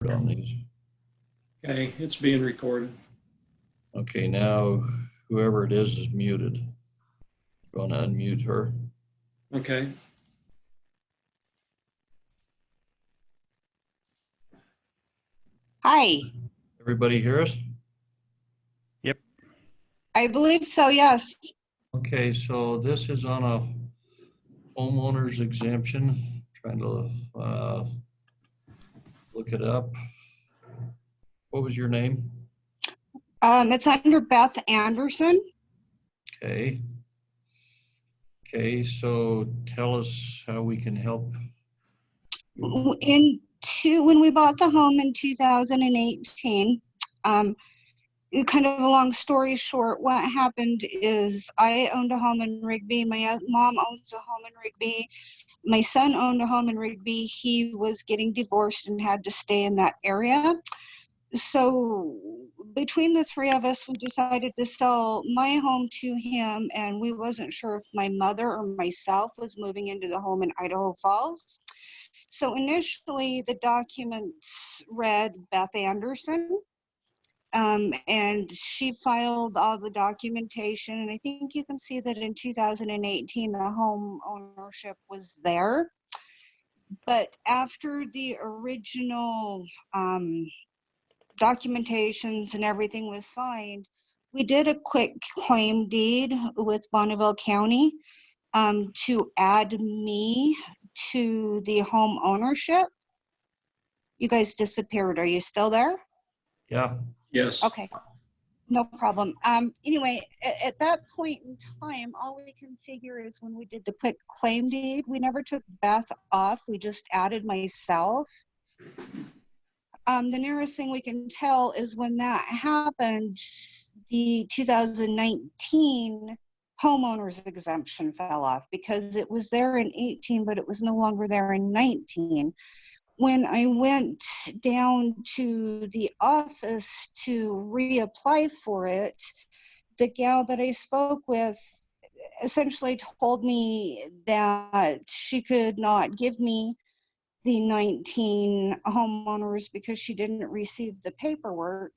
on these. Okay, it's being recorded. Okay, now whoever it is muted. Going to unmute her. Okay. Hi. Everybody hear us? Yep. I believe so, yes. Okay, so this is on a homeowner's exemption. Trying to look it up. What was your name? It's under Beth Anderson. Okay. Okay, so tell us how we can help. When we bought the home in 2018, kind of a long story short, what happened is I owned a home in Rigby. My mom owns a home in Rigby. My son owned a home in Rigby. He was getting divorced and had to stay in that area. So between the three of us, we decided to sell my home to him, and we wasn't sure if my mother or myself was moving into the home in Idaho Falls. So initially the documents read Beth Anderson, and she filed all the documentation, and I think you can see that in 2018 the home ownership was there. But after the original documentations and everything was signed, we did a quick claim deed with Bonneville County to add me to the home ownership. You guys disappeared. Are you still there? Yeah. Yes. Okay, no problem. Anyway, at that point in time, all we can figure is when we did the quick claim deed, we never took Beth off. We just added myself. The nearest thing we can tell is when that happened, the 2019 homeowners exemption fell off because it was there in 18, but it was no longer there in 19. When I went down to the office to reapply for it, the gal that I spoke with essentially told me that she could not give me the 19 homeowners because she didn't receive the paperwork.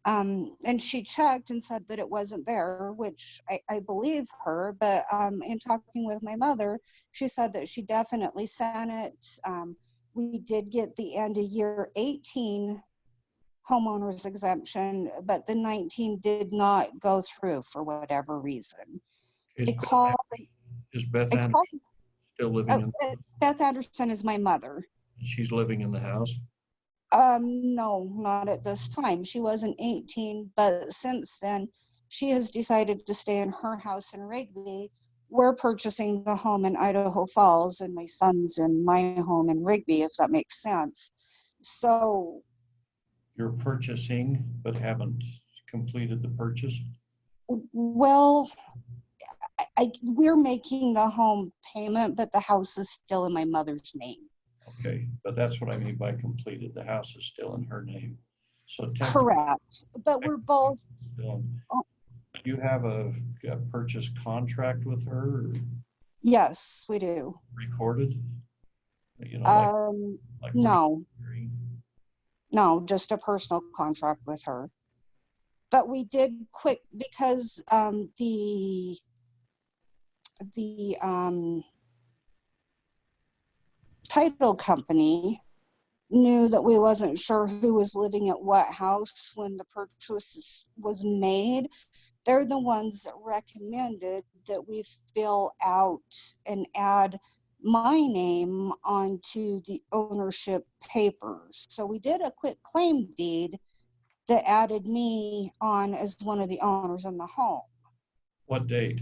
And she checked and said that it wasn't there, which I believe her, but in talking with my mother, she said that she definitely sent it. We did get the end of year 18 homeowners exemption, but the 19 did not go through for whatever reason. Is Beth Anderson still living in? Beth Anderson is my mother. She's living in the house? No, not at this time. She wasn't 18, but since then, she has decided to stay in her house in Rigby. We're purchasing the home in Idaho Falls, and my son's in my home in Rigby, if that makes sense. So You're purchasing, but haven't completed the purchase? well, we're making the home payment, but the house is still in my mother's name. Okay, but that's what I mean by completed. The house is still in her name. So correct, but we're both. You have a purchase contract with her? Or yes, we do. recorded? You know, like no. No, just a personal contract with her. But we did quick because the title company knew that we wasn't sure who was living at what house when the purchase was made. They're the ones that recommended that we fill out and add my name onto the ownership papers. So we did a quick claim deed that added me on as one of the owners in the home. What date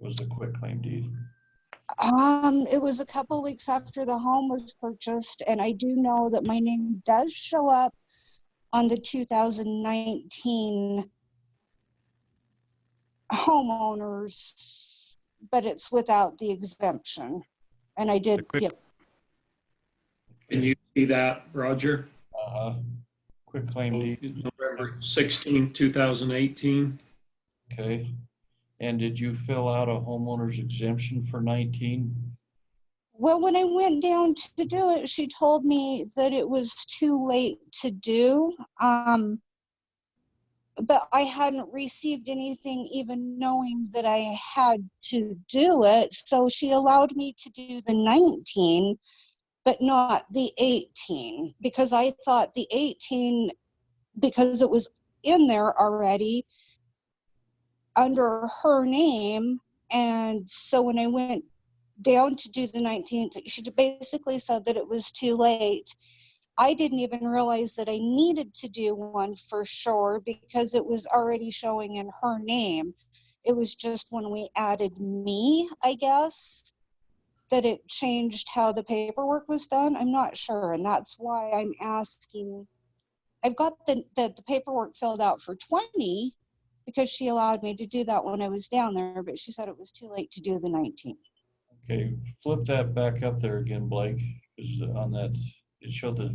was the quick claim deed? It was a couple weeks after the home was purchased, and I do know that my name does show up on the 2019 homeowners, but it's without the exemption. And I did give. Can you see that, Roger? Quick claim deed. November 16, 2018. Okay. And did you fill out a homeowner's exemption for 19? Well, when I went down to do it, she told me that it was too late to do. But I hadn't received anything even knowing that I had to do it. So she allowed me to do the 19, but not the 18, because I thought the 18, because it was in there already under her name. And so when I went down to do the 19th, she basically said that it was too late. I didn't even realize that I needed to do one for sure because it was already showing in her name. It was just when we added me, I guess, that it changed how the paperwork was done. I'm not sure. And that's why I'm asking. I've got the paperwork filled out for 20 because she allowed me to do that when I was down there, but she said it was too late to do the 19. Okay, flip that back up there again, Blake, because on that, it showed the,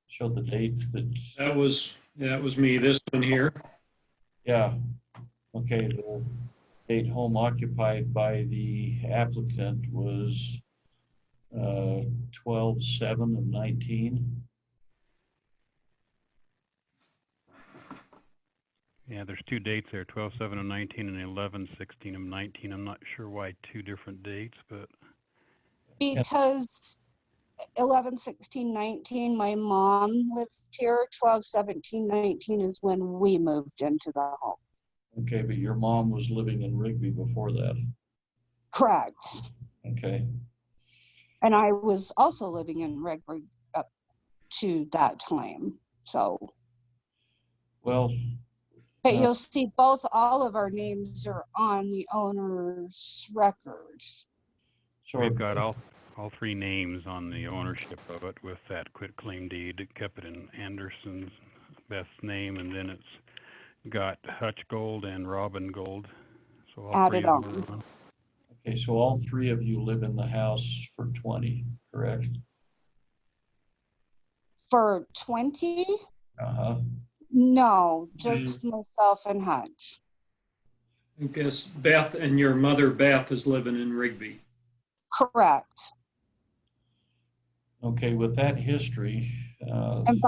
showed the date that. That was me, this one here. Yeah, okay, the date home occupied by the applicant was 12/7/19. Yeah, there's two dates there, 12/7/19 and 11/16/19. I'm not sure why two different dates, but Because 11/16/19, my mom lived here. 12/17/19 is when we moved into the home. Okay, but your mom was living in Rigby before that. Correct. Okay, And I was also living in Redwood up to that time. So, well, but you'll see all of our names are on the owner's record. so we've got all three names on the ownership of it with that quitclaim deed. It kept it in Anderson's Beth's name, and then it's got Hutch Gold and Robin Gold. So all three Added of them on. are on. okay, so all three of you live in the house for 20, correct? For 20? Uh-huh. No, just myself and Hutch. I guess Beth and your mother Beth is living in Rigby. Correct. Okay, with that history, And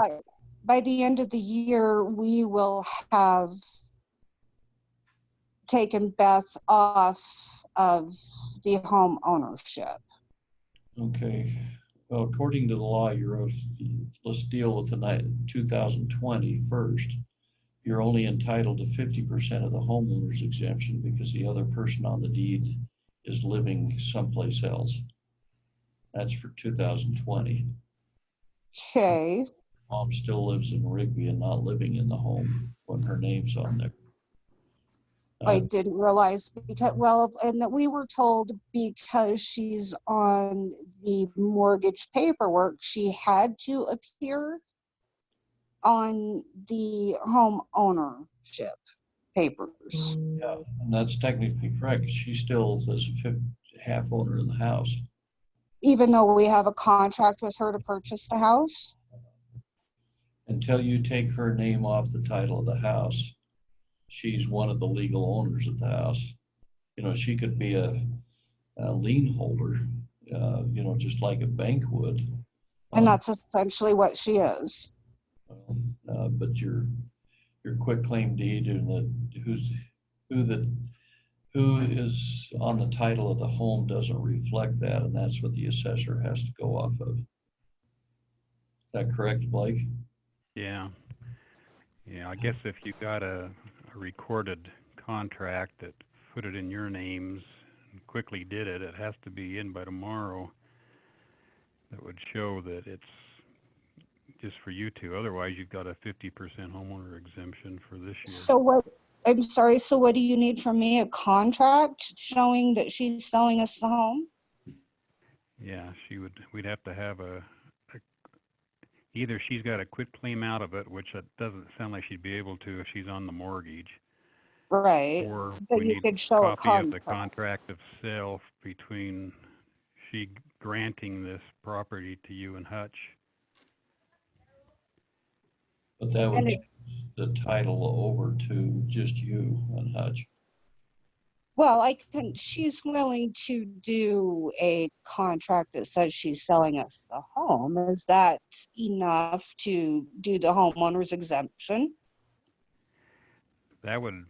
by the end of the year, we will have taken Beth off of the home ownership. okay, well, according to the law, let's deal with the 2020 first. You're only entitled to 50% of the homeowner's exemption because the other person on the deed is living someplace else. That's for 2020. Okay. Mom still lives in Rigby and not living in the home when her name's on there. I didn't realize because, well, and that we were told because she's on the mortgage paperwork, she had to appear on the home ownership papers. Yeah, and that's technically correct. She still is a half owner in the house. Even though we have a contract with her to purchase the house? Until you take her name off the title of the house, she's one of the legal owners of the house. You know, she could be a lien holder, you know, just like a bank would. And that's essentially what she is. But your quitclaim deed and who is on the title of the home doesn't reflect that, and that's what the assessor has to go off of. Is that correct, Blake? Yeah. I guess if you got a recorded contract that put it in your names and quickly did it, it has to be in by tomorrow. That would show that it's just for you two. Otherwise, you've got a 50% homeowner exemption for this year. So what, I'm sorry, so what do you need from me? A contract showing that she's selling us the home? Yeah, we'd have to have either she's got a quitclaim out of it, which it doesn't sound like she'd be able to if she's on the mortgage. Right. Or But we you need could a show a copy of the contract. contract of sale between she granting this property to you and Hutch. But that would And change the title over to just you and Hutch. Well, she's willing to do a contract that says she's selling us the home. Is that enough to do the homeowner's exemption? That would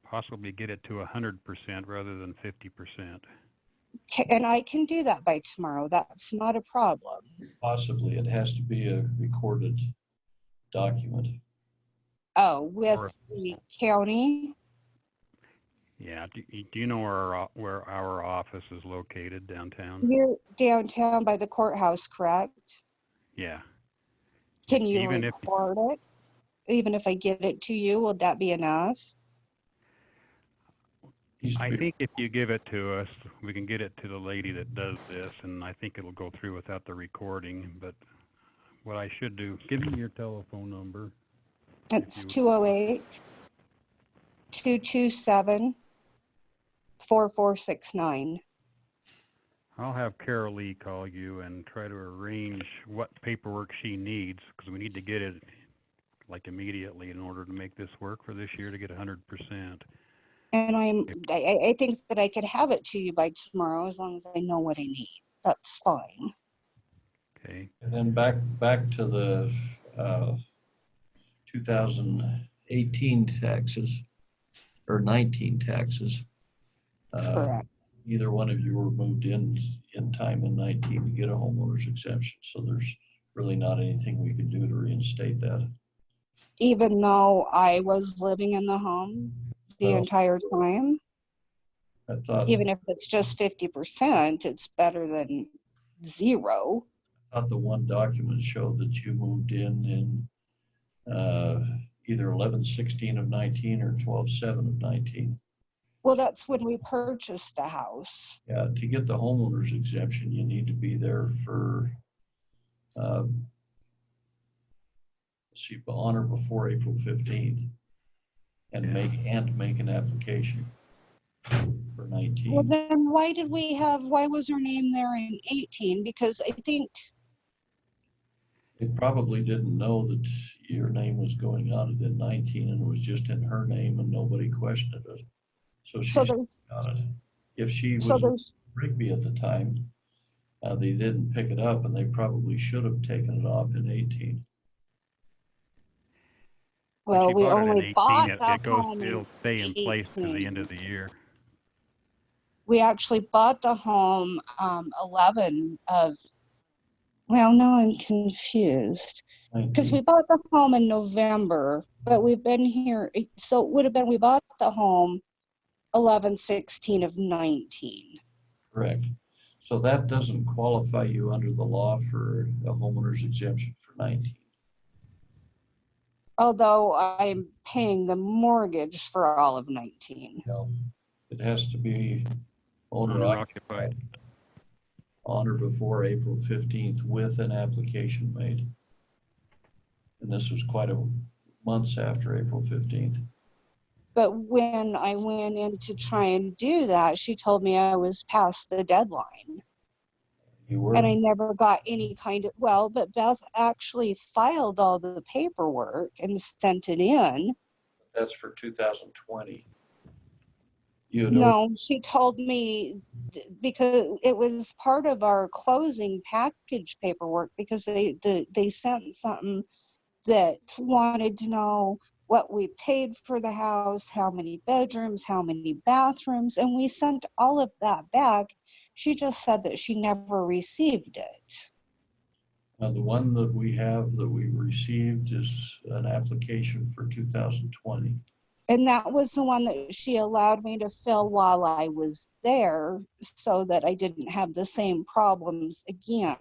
possibly get it to 100% rather than 50%. And I can do that by tomorrow. That's not a problem. Possibly, it has to be a recorded document. Oh, with Or- the county? Yeah, do you know where our office is located downtown? You're downtown by the courthouse, correct? Yeah. Can you Even if record it? Even if I get it to you, will that be enough? I think if you give it to us, we can get it to the lady that does this, and I think it'll go through without the recording. But what I should do, give me your telephone number. It's you- 208-227-4469. I'll have Carol Lee call you and try to arrange what paperwork she needs, because we need to get it like immediately in order to make this work for this year to get 100%. And I think that I could have it to you by tomorrow as long as I know what I need. That's fine. Okay. And then back to the 2018 taxes or 19 taxes. Correct. Either one of you were moved in time in 19 to get a homeowner's exemption. So there's really not anything we can do to reinstate that. Even though I was living in the home the Well, entire time, I thought even if it's just 50%, it's better than zero. the one document showed that you moved in either 11/16 of 19 or 12/7 of 19. Well, that's when we purchased the house. Yeah, to get the homeowner's exemption, you need to be there for on or before April 15th and make an application for 19. Well, then why was her name there in 18? Because I think, They probably didn't know that your name was going on it in 19 and it was just in her name and nobody questioned it. So so she's there's, got it. If she was so there's, Rigby at the time, they didn't pick it up and they probably should have taken it off in 18. well, She we bought it in only 18, bought it the goes, home in it'll stay in place to the 18. end of the year. We actually bought the home 11 of, well, now I'm confused. Because 19. we bought the home in November, but we've been here, so it would have been, we bought the home 11/16 of 19. Correct. So that doesn't qualify you under the law for a homeowner's exemption for 19. Although I'm paying the mortgage for all of 19. No, it has to be owner occupied Owner-occupied. on or before April 15th with an application made. And this was quite a months after April 15th. But when I went in to try and do that, she told me I was past the deadline. You were? And I never got any kind of, well, but Beth actually filed all the paperwork and sent it in. That's for 2020. You had No, she told me because it was part of our closing package paperwork, because they sent something that wanted to know what we paid for the house, how many bedrooms, how many bathrooms, and we sent all of that back. She just said that she never received it. the one that we have that we received is an application for 2020. And that was the one that she allowed me to fill while I was there so that I didn't have the same problems again.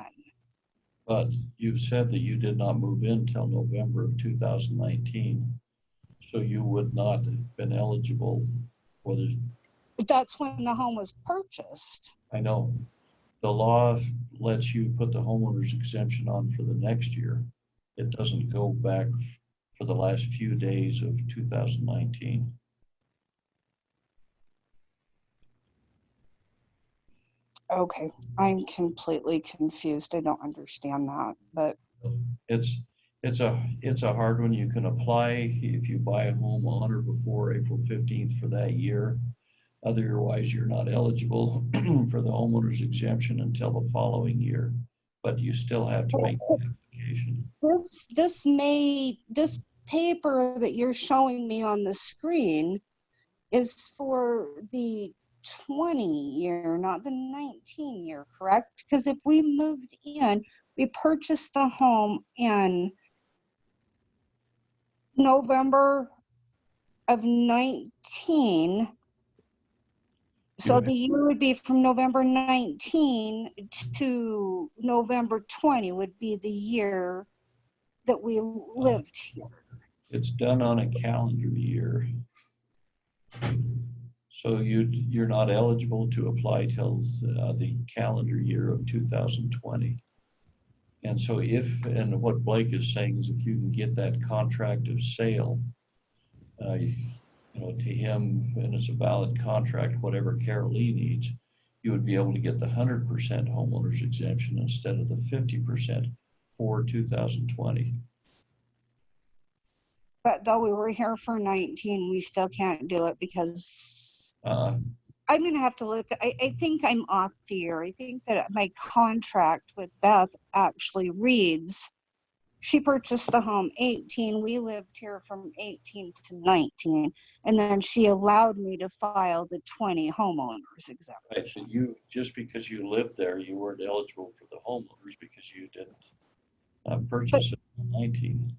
But you've said that you did not move in till November of 2019. So you would not have been eligible for the, But that's when the home was purchased. I know, the law lets you put the homeowner's exemption on for the next year. It doesn't go back for the last few days of 2019. Okay, I'm completely confused. I don't understand that, but It's a hard one. You can apply if you buy a home on or before April 15th for that year. Otherwise, you're not eligible for the homeowner's exemption until the following year, but you still have to make the application. This paper that you're showing me on the screen is for the 20 year, not the 19 year, correct? Because if we moved in, we purchased the home in November of 19. So the year would be from November 19 to November 20 would be the year that we lived here. It's done on a calendar year. So you're not eligible to apply till the calendar year of 2020. And so and what Blake is saying is if you can get that contract of sale, to him, and it's a valid contract, whatever Carol Lee needs, you would be able to get the 100% homeowners exemption instead of the 50% for 2020. But though we were here for 19, we still can't do it because I'm going to have to look. I think I'm off the year. I think that my contract with Beth actually reads, she purchased the home 18. We lived here from 18 to 19. And then she allowed me to file the 20 homeowners exemption. Right, so just because you lived there, you weren't eligible for the homeowners because you didn't purchase it in 19.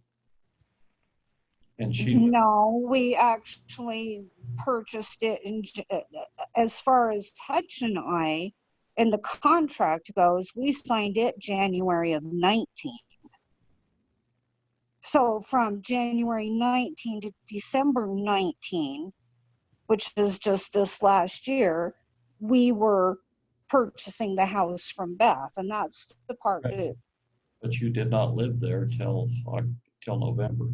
And no, we actually purchased it as far as Touch and I, and the contract goes, we signed it January of 19. So from January 19 to December 19, which is just this last year, we were purchasing the house from Beth, and that's the part that. But you did not live there till November.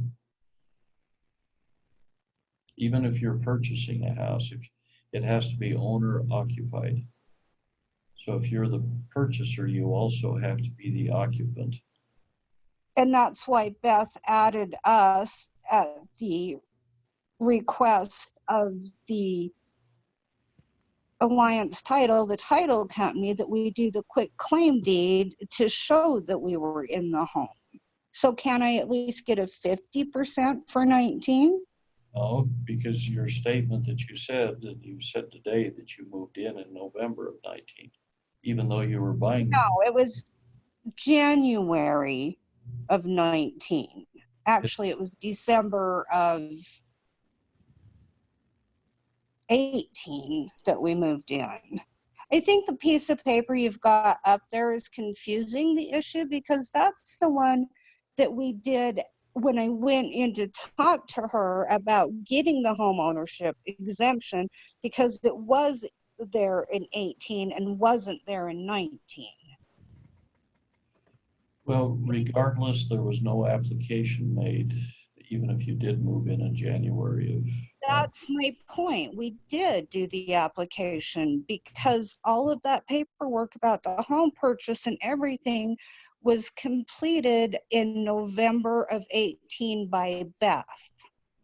Even if you're purchasing a house, it has to be owner occupied. So if you're the purchaser, you also have to be the occupant. And that's why Beth added us at the request of the Alliance Title, the title company, that we do the quick claim deed to show that we were in the home. So can I at least get a 50% for 19? No, because your statement that you said today that you moved in November of 19, even though you were buying. No, it was January of 19. Actually, it was December of 18 that we moved in. I think the piece of paper you've got up there is confusing the issue, because that's the one that we did when I went in to talk to her about getting the home ownership exemption, because it was there in 18 and wasn't there in 19. Well, regardless, there was no application made, even if you did move in January of. That's my point. We did do the application because all of that paperwork about the home purchase and everything was completed in November of 18 by Beth.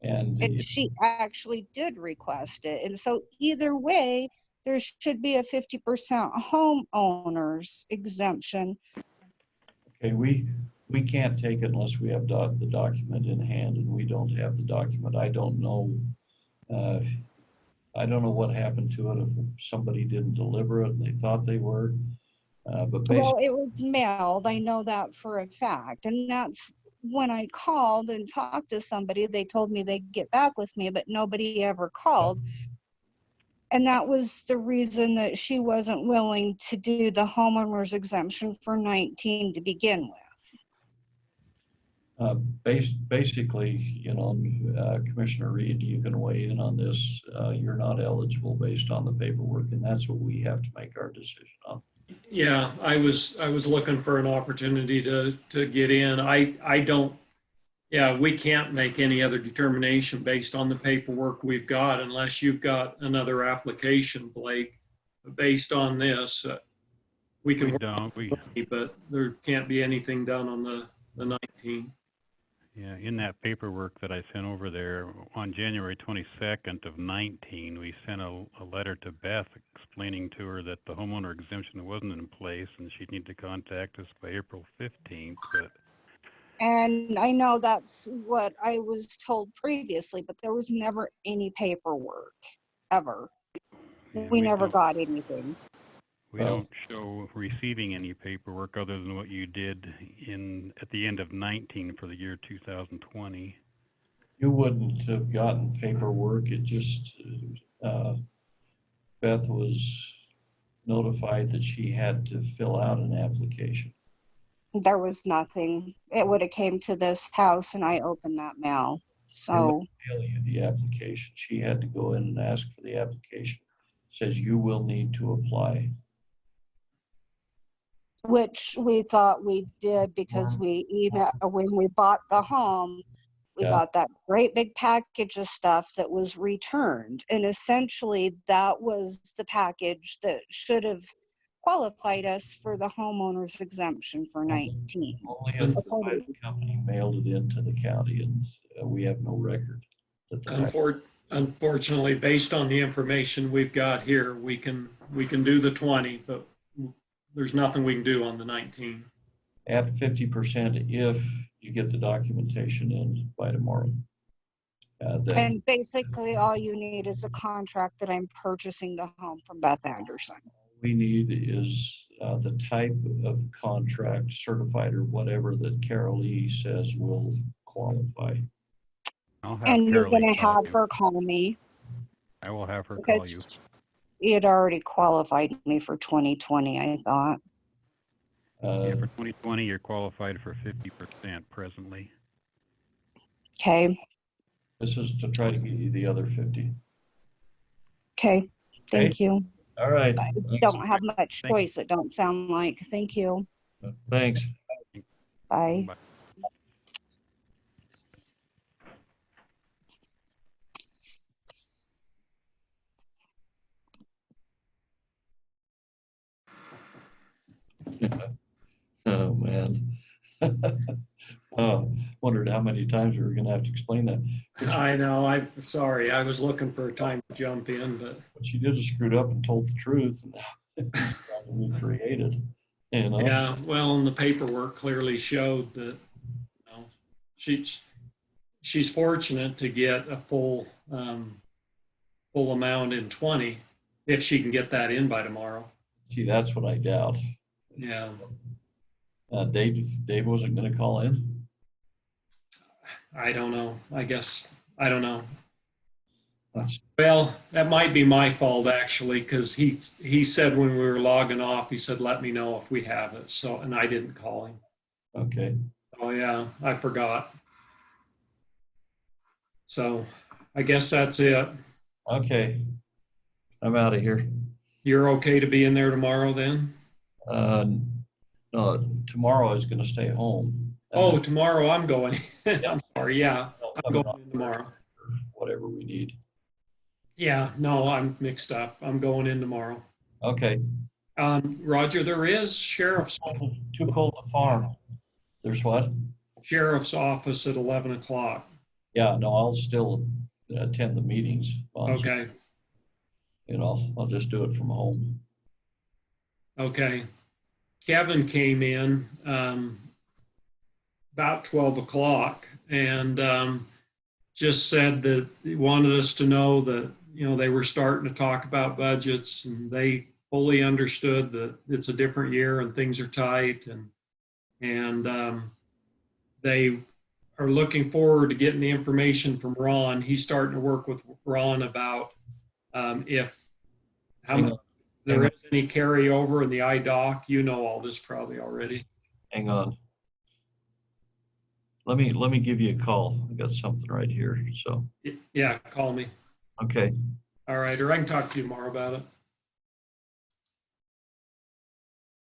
And she actually did request it. And so either way, there should be a 50% homeowners exemption. Okay, we can't take it unless we have the document in hand, and we don't have the document. I don't know what happened to it, if somebody didn't deliver it and they thought they were. But well, it was mailed. I know that for a fact. And that's when I called and talked to somebody, they told me they'd get back with me, but nobody ever called. And that was the reason that she wasn't willing to do the homeowner's exemption for 19 to begin with. Basically, Commissioner Reed, you can weigh in on this. You're not eligible based on the paperwork, and that's what we have to make our decision on. Yeah, I was looking for an opportunity to get in. We can't make any other determination based on the paperwork we've got unless you've got another application, Blake, based on this. We can, but there can't be anything done on the 19. Yeah, in that paperwork that I sent over there, on January 22nd of 19, we sent a letter to Beth explaining to her that the homeowner exemption wasn't in place and she'd need to contact us by April 15th. But And I know that's what I was told previously, but there was never any paperwork, ever. yeah, We never got anything. we don't show receiving any paperwork other than what you did at the end of 19 for the year 2020. You wouldn't have gotten paperwork. It just, Beth was notified that she had to fill out an application. There was nothing. It would have came to this house and I opened that mail. They wouldn't So, mail you the application. She had to go in and ask for the application. Says you will need to apply. which we thought we did because when we bought the home, we Yeah. got that great big package of stuff that was returned. And essentially that was the package that should have qualified us for the homeowner's exemption for 19. Only if the private company mailed it into the county, and we have no record that they Unfortunately, based on the information we've got here, we can do the 20, but there's nothing we can do on the 19. at 50% if you get the documentation in by tomorrow. Then And basically all you need is a contract that I'm purchasing the home from Beth Anderson. we need is the type of contract, certified or whatever, that Carol E. says will qualify. I'll have And you're Carol Lee going to call have you. her call me I will have her call you. because it already qualified me for 2020, I thought. Yeah, for 2020, you're qualified for 50% presently. Okay. This is to try to get you the other 50. Okay. Thank you. All right. I Thanks. don't have much Thank you. choice, it don't sound like. Thank you. Thanks. Bye. Bye. Oh, man. Wondered how many times we were going to have to explain that. I know, I'm sorry, I was looking for a time to jump in, but What she did is screwed up and told the truth. And we created, you know. yeah, well, and the paperwork clearly showed that, you know, she's fortunate to get a full amount in 20 if she can get that in by tomorrow. Gee, that's what I doubt. Yeah, Dave wasn't going to call in. I don't know. I guess, I don't know. That's, Well, that might be my fault actually, because he said when we were logging off, he said, let me know if we have it. So, and I didn't call him. okay. Oh yeah, I forgot. So I guess that's it. Okay. I'm out of here. You're okay to be in there tomorrow then? No, tomorrow I was going to stay home. Oh, tomorrow I'm going. I'm sorry. Yeah, I'm going in tomorrow. Whatever we need. Yeah, no, I'm mixed up. I'm going in tomorrow. Okay. Roger, there is Too cold to farm. There's what? sheriff's office at 11 o'clock. Yeah, no, I'll still attend the meetings. Okay. You know, I'll just do it from home. Okay. Kevin came in about 12 o'clock and just said that he wanted us to know that, you know, they were starting to talk about budgets and they fully understood that it's a different year and things are tight and they are looking forward to getting the information from Ron. He's starting to work with Ron about if how much there is any carryover in the IDOC. You know all this probably already. Hang on. Let me give you a call. I got something right here. So Yeah, call me. okay. All right, or I can talk to you tomorrow about it.